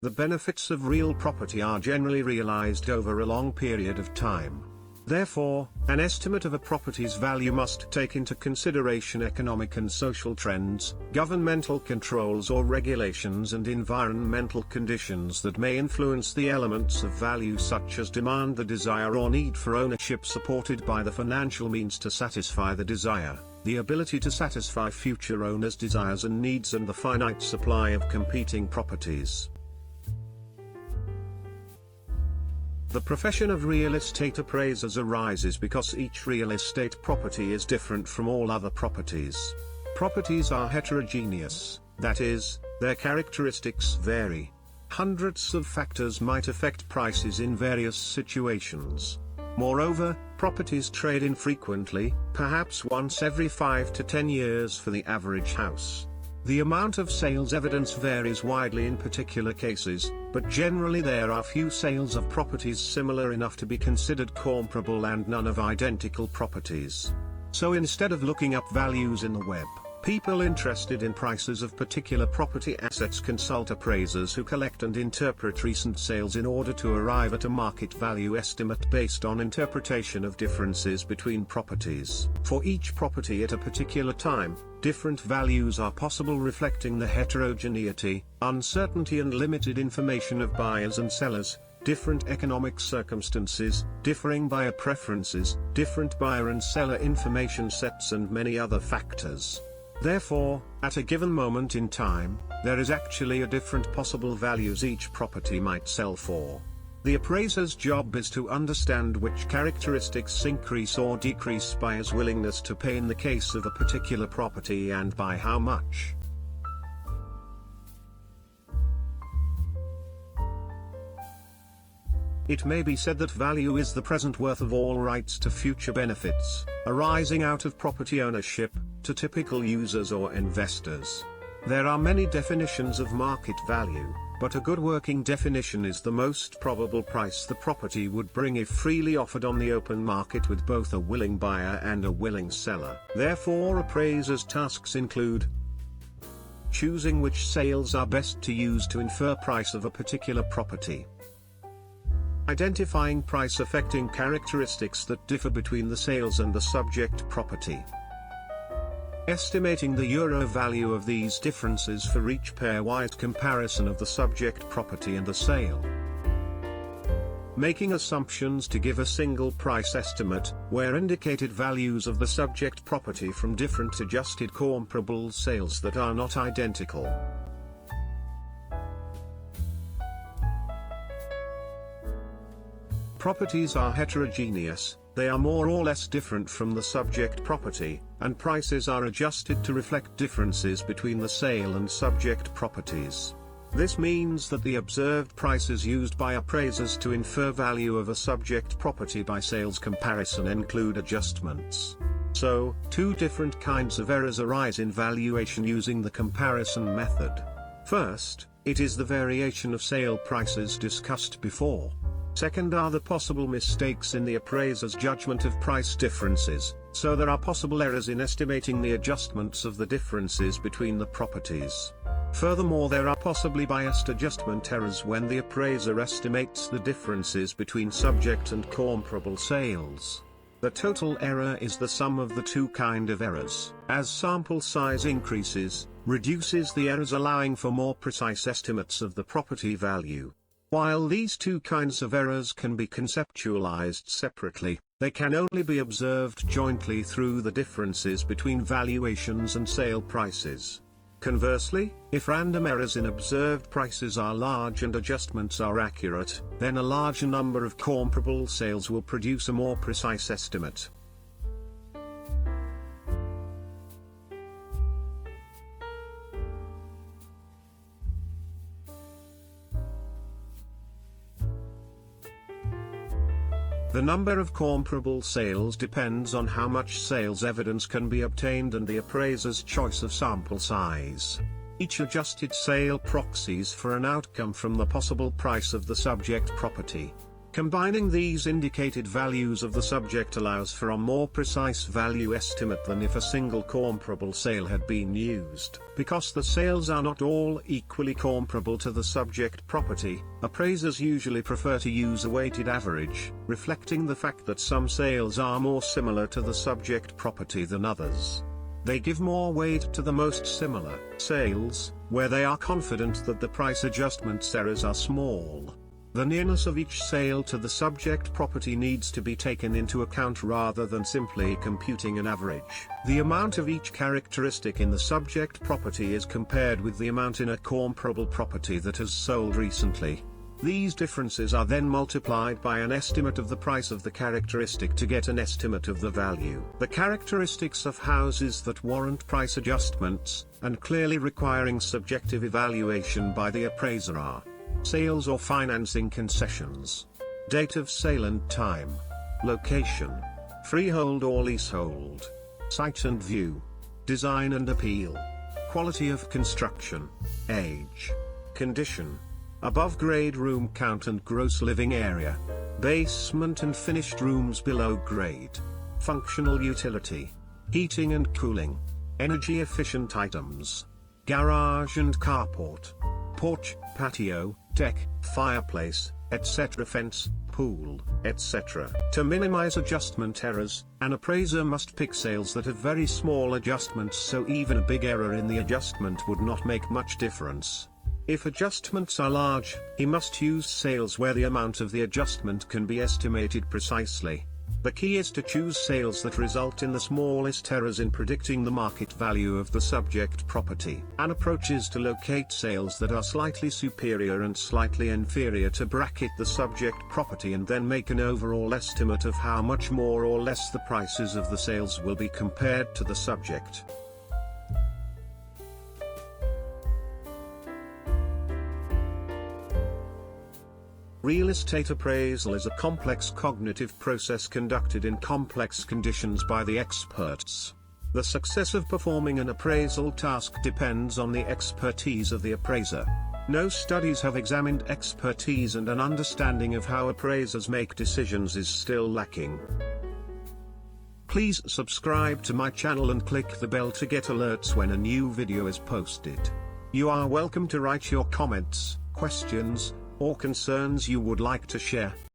The benefits of real property are generally realized over a long period of time. Therefore, an estimate of a property's value must take into consideration economic and social trends, governmental controls or regulations, and environmental conditions that may influence the elements of value such as demand, the desire or need for ownership supported by the financial means to satisfy the desire, the ability to satisfy future owners' desires and needs, and the finite supply of competing properties. The profession of real estate appraisers arises because each real estate property is different from all other properties. Properties are heterogeneous, that is, their characteristics vary. Hundreds of factors might affect prices in various situations. Moreover, properties trade infrequently, perhaps once every 5 to 10 years for the average house. The amount of sales evidence varies widely in particular cases, but generally there are few sales of properties similar enough to be considered comparable and none of identical properties. So instead of looking up values in the web, people interested in prices of particular property assets consult appraisers who collect and interpret recent sales in order to arrive at a market value estimate based on interpretation of differences between properties. For each property at a particular time, different values are possible, reflecting the heterogeneity, uncertainty and limited information of buyers and sellers, different economic circumstances, differing buyer preferences, different buyer and seller information sets and many other factors. Therefore, at a given moment in time, there is actually a different possible values each property might sell for. The appraiser's job is to understand which characteristics increase or decrease buyers' willingness to pay in the case of a particular property and by how much. It may be said that value is the present worth of all rights to future benefits, arising out of property ownership, to typical users or investors. There are many definitions of market value, but a good working definition is the most probable price the property would bring if freely offered on the open market with both a willing buyer and a willing seller. Therefore, appraisers' tasks include choosing which sales are best to use to infer price of a particular property, identifying price affecting characteristics that differ between the sales and the subject property, estimating the euro value of these differences for each pairwise comparison of the subject property and the sale, making assumptions to give a single price estimate, where indicated values of the subject property from different adjusted comparable sales that are not identical. Properties are heterogeneous, they are more or less different from the subject property, and prices are adjusted to reflect differences between the sale and subject properties. This means that the observed prices used by appraisers to infer value of a subject property by sales comparison include adjustments. So, two different kinds of errors arise in valuation using the comparison method. First, it is the variation of sale prices discussed before. Second are the possible mistakes in the appraiser's judgment of price differences, so there are possible errors in estimating the adjustments of the differences between the properties. Furthermore, there are possibly biased adjustment errors when the appraiser estimates the differences between subject and comparable sales. The total error is the sum of the two kinds of errors. As sample size increases, reduces the errors, allowing for more precise estimates of the property value. While these two kinds of errors can be conceptualized separately, they can only be observed jointly through the differences between valuations and sale prices. Conversely, if random errors in observed prices are large and adjustments are accurate, then a larger number of comparable sales will produce a more precise estimate. The number of comparable sales depends on how much sales evidence can be obtained and the appraiser's choice of sample size. Each adjusted sale proxies for an outcome from the possible price of the subject property. Combining these indicated values of the subject allows for a more precise value estimate than if a single comparable sale had been used. Because the sales are not all equally comparable to the subject property, appraisers usually prefer to use a weighted average, reflecting the fact that some sales are more similar to the subject property than others. They give more weight to the most similar sales, where they are confident that the price adjustment errors are small. The nearness of each sale to the subject property needs to be taken into account rather than simply computing an average. The amount of each characteristic in the subject property is compared with the amount in a comparable property that has sold recently. These differences are then multiplied by an estimate of the price of the characteristic to get an estimate of the value. The characteristics of houses that warrant price adjustments, and clearly requiring subjective evaluation by the appraiser are: sales or financing concessions, date of sale and time, location, freehold or leasehold, site and view, design and appeal, quality of construction, age, condition, above grade room count and gross living area, basement and finished rooms below grade, functional utility, heating and cooling, energy efficient items, garage and carport, porch, patio, deck, fireplace, etc., fence, pool, etc. To minimize adjustment errors, an appraiser must pick sales that have very small adjustments, so even a big error in the adjustment would not make much difference. If adjustments are large, he must use sales where the amount of the adjustment can be estimated precisely. The key is to choose sales that result in the smallest errors in predicting the market value of the subject property. An approach is to locate sales that are slightly superior and slightly inferior to bracket the subject property and then make an overall estimate of how much more or less the prices of the sales will be compared to the subject. Real estate appraisal is a complex cognitive process conducted in complex conditions by the experts. The success of performing an appraisal task depends on the expertise of the appraiser. No studies have examined expertise, and an understanding of how appraisers make decisions is still lacking. Please subscribe to my channel and click the bell to get alerts when a new video is posted. You are welcome to write your comments, questions, or concerns you would like to share.